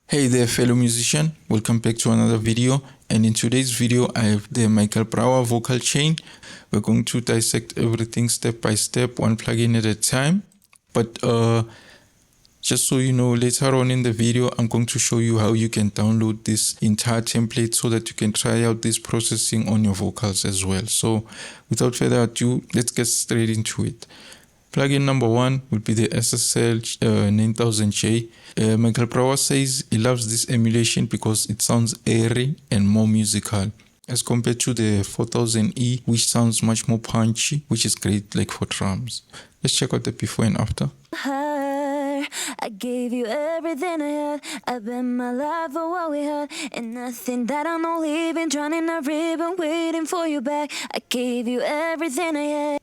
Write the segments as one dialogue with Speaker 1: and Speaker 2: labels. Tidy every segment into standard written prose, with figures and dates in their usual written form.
Speaker 1: Hey there fellow musician, welcome back to another video, and in today's video I have the Michael Brauer vocal chain. We're going to dissect everything step by step, one plugin at a time. But just so you know, later on in the video I'm going to show you how you can download this entire template so that you can try out this processing on your vocals as well. So without further ado, let's get straight into it. Plugin number one would be the SSL 9000J. Michael Brauer says he loves this emulation because it sounds airy and more musical as compared to the 4000E, which sounds much more punchy, which is great like for drums. Let's check out the before and after.
Speaker 2: I gave you everything I had. I bet my life for what we had, and nothing that I'm not leaving, drowning a ribbon, waiting for you back. I gave you everything I had.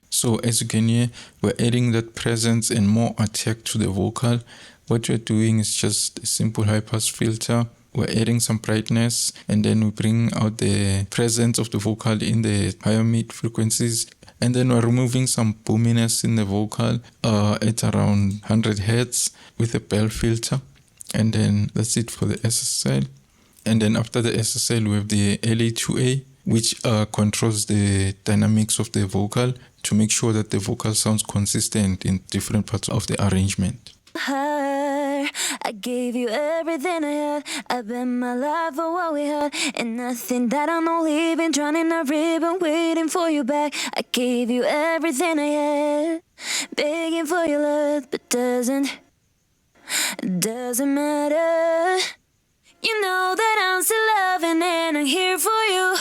Speaker 1: So as you can hear, we're adding that presence and more attack to the vocal. What we're doing is just a simple high pass filter. We're adding some brightness, and then we bring out the presence of the vocal in the higher mid frequencies. And then we're removing some boominess in the vocal at around 100 Hz with a bell filter. And then that's it for the SSL. And then after the SSL, we have the LA2A, which controls the dynamics of the vocal to make sure that the vocal sounds consistent in different parts of the arrangement.
Speaker 2: I gave you everything I had. I bet my life for what we had, and nothing that I'm not leaving, drowning a ribbon, waiting for you back. I gave you everything I had, begging for your love, but doesn't matter. You know that I'm still loving and I'm here for you.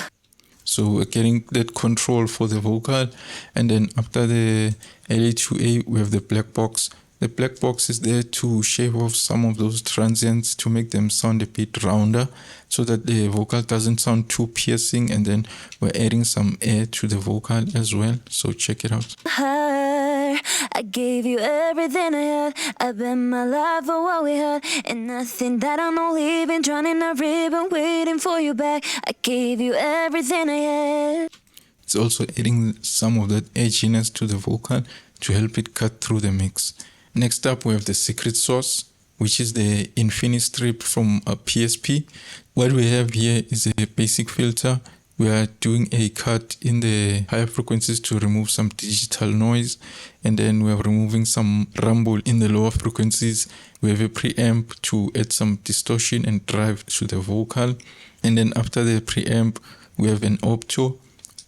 Speaker 1: So we're getting that control for the vocal, and then after the LA2A we have the black box. The black box is there to shave off some of those transients to make them sound a bit rounder so that the vocal doesn't sound too piercing, and then we're adding some air to the vocal as well. So check it out.
Speaker 2: I gave you everything I had. I bet my life for what we had, and nothing that I'm not leaving, drowning a ribbon, waiting for you back. I gave you everything I had.
Speaker 1: It's also adding some of that edginess to the vocal to help it cut through the mix. Next up we have the secret sauce, which is the Infinistrip from a PSP. What we have here is a basic filter. We are doing a cut in the higher frequencies to remove some digital noise, and then we are removing some rumble in the lower frequencies. We have a preamp to add some distortion and drive to the vocal, and then after the preamp we have an opto.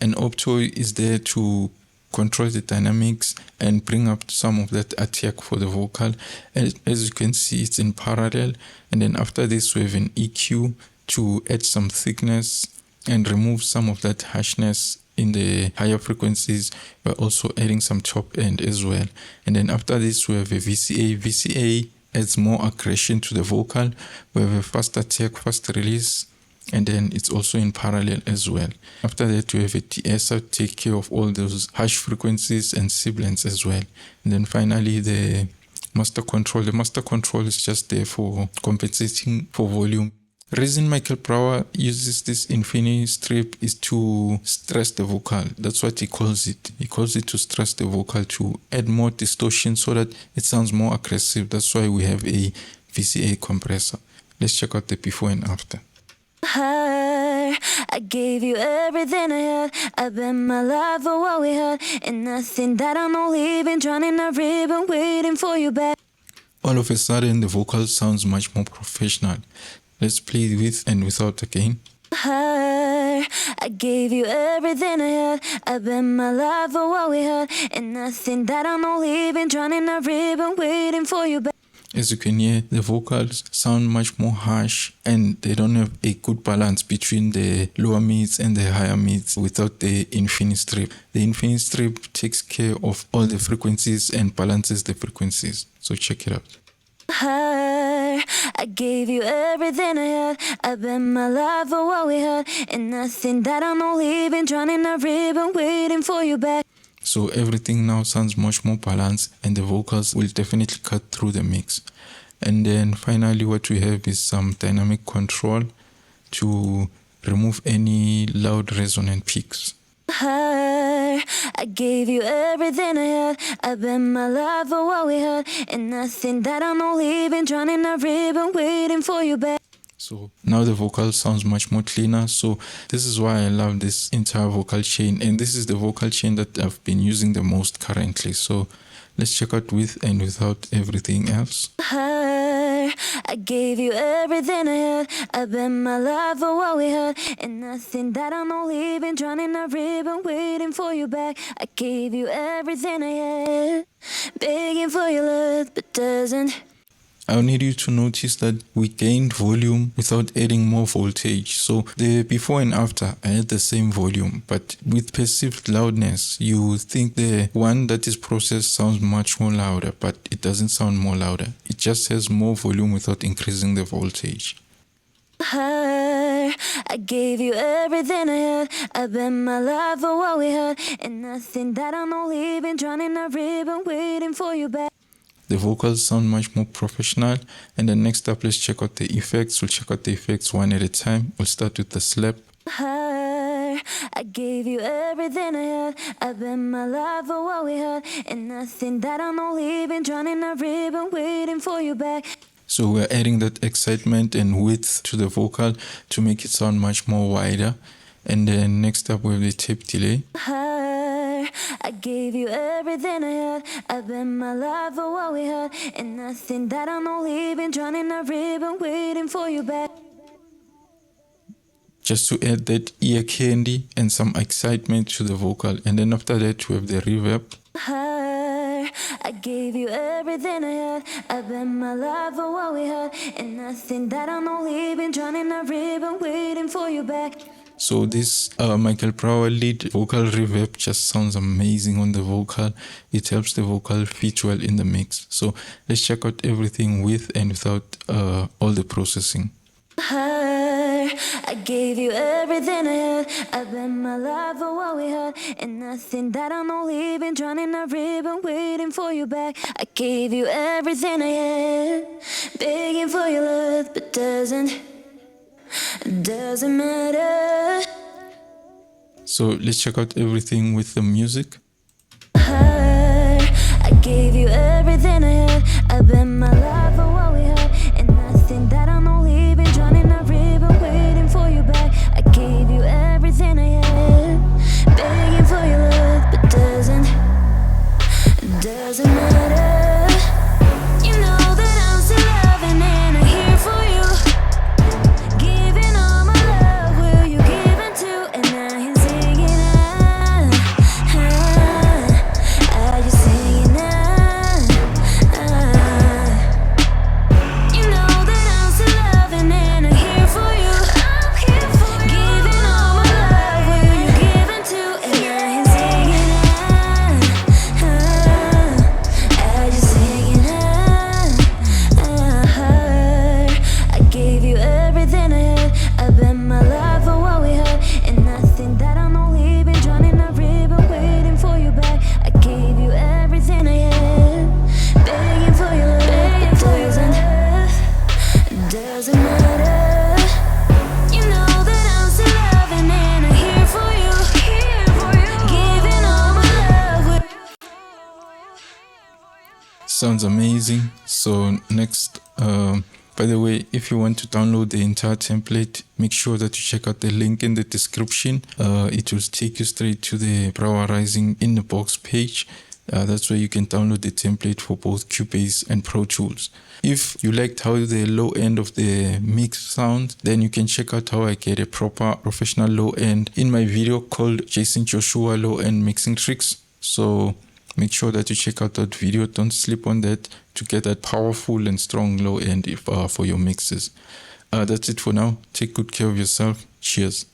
Speaker 1: An opto is there to control the dynamics and bring up some of that attack for the vocal. And as you can see, it's in parallel. And then after this we have an EQ to add some thickness and remove some of that harshness in the higher frequencies. We're also adding some top end as well. And then after this we have a VCA. VCA adds more aggression to the vocal. We have a fast attack, fast release, and then it's also in parallel as well. After that we have a de-esser to take care of all those harsh frequencies and sibilants as well. And then finally the master control. The master control is just there for compensating for volume. The reason Michael Brauer uses this Infinistrip is to stress the vocal. That's what he calls it. He calls it to stress the vocal, to add more distortion so that it sounds more aggressive. That's why we have a VCA compressor. Let's check out the before and after.
Speaker 2: I gave you everything I had. I bet my life for what we had, and nothing that I'm not leaving, drowning a ribbon, waiting for you back.
Speaker 1: All of a sudden the vocal sounds much more professional. Let's play with and without again.
Speaker 2: I gave you everything I had. I bet my life for what we had, and nothing that I'm not leaving, drowning a ribbon, waiting for you back.
Speaker 1: As you can hear, the vocals sound much more harsh and they don't have a good balance between the lower mids and the higher mids without the Infinistrip. The Infinistrip takes care of all the frequencies and balances the frequencies. So check it out.
Speaker 2: I gave you everything I had. I bet my life for what we had, and nothing that I'm not leaving, drowning a ribbon, waiting for you back.
Speaker 1: So everything now sounds much more balanced and the vocals will definitely cut through the mix. And then finally what we have is some dynamic control to remove any loud resonant peaks.
Speaker 2: Her. I gave you everything I had. I bet my life for what we had, and nothing that I'm not leaving. Drowning a ribbon, waiting for you back.
Speaker 1: So now the vocal sounds much more cleaner. So this is why I love this entire vocal chain, and this is the vocal chain that I've been using the most currently. So let's check out with and without everything else.
Speaker 2: Her. I gave you everything I had. I bet my life for what we had, and nothing that I'm not leaving. Drowning a ribbon, waiting for you back. I gave you everything I had, begging for your love, but doesn't.
Speaker 1: I need you to notice that we gained volume without adding more voltage. So the before and after, I had the same volume, but with perceived loudness, you think the one that is processed sounds much more louder, but it doesn't sound more louder. It just has more volume without increasing the voltage.
Speaker 2: Her. I gave you everything I had. I bet my life for what we had, and nothing that I'm not leaving. Drowning a ribbon, waiting for you back.
Speaker 1: The vocals sound much more professional. And then next up, let's check out the effects. We'll check out the effects one at a time. We'll start with the slap.
Speaker 2: Her. I gave you everything I had. I bet my life for what we had, and nothing that I'm not leaving. Drowning a ribbon, waiting for you back.
Speaker 1: So we're adding that excitement and width to the vocal to make it sound much more wider. And then next up, we have the tape delay.
Speaker 2: Her. I gave you everything I had. I bet my life for what we had, and nothing that I'm not leaving. Drowning a ribbon, waiting for you back.
Speaker 1: Just to add that ear candy and some excitement to the vocal. And then after that, we have the reverb.
Speaker 2: Her. I gave you everything I had. I bet my life for what we had, and nothing that I'm not leaving. Drowning a ribbon, waiting for you back.
Speaker 1: So this Michael Brauer lead vocal reverb just sounds amazing on the vocal. It helps the vocal fit well in the mix. So let's check out everything with and without all the processing.
Speaker 2: Her. I gave you everything I had. I bet my life for what we had, and nothing that I'm not leaving. Drowning a ribbon, waiting for you back. I gave you everything I had, begging for your love, but doesn't matter.
Speaker 1: So let's check out everything with the music.
Speaker 2: Her. I gave you everything I had. I bet my life for what we had, and nothing that I'm not leaving. Drowning a ribbon, waiting for you back. I gave you everything I had, begging for your love, but doesn't matter. You know that I'm still loving and I'm here for you. Giving all my love, will you give it to? And I am singing, I just singing, You know that I'm still loving and I'm here for you. Giving all my love, will you give it to? And I am singing, I just singing, I gave you everything I had. I bet my life for what we had, and nothing that I'm not leaving. Drowning a ribbon, waiting for you back. I gave you everything I had, begging for your love, but doesn't matter. You know that I'm still loving and I'm here for you. Giving all my love.
Speaker 1: Sounds amazing. So next, by the way, if you want to download the entire template, make sure that you check out the link in the description. It will take you straight to the Brauer Rising in the box page. That's where you can download the template for both Cubase and Pro Tools. If you liked how the low end of the mix sounds, then you can check out how I get a proper professional low end in my video called Jason Joshua Low End Mixing Tricks. So make sure that you check out that video. Don't sleep on that to get that powerful and strong low end for your mixes. That's it for now. Take good care of yourself. Cheers.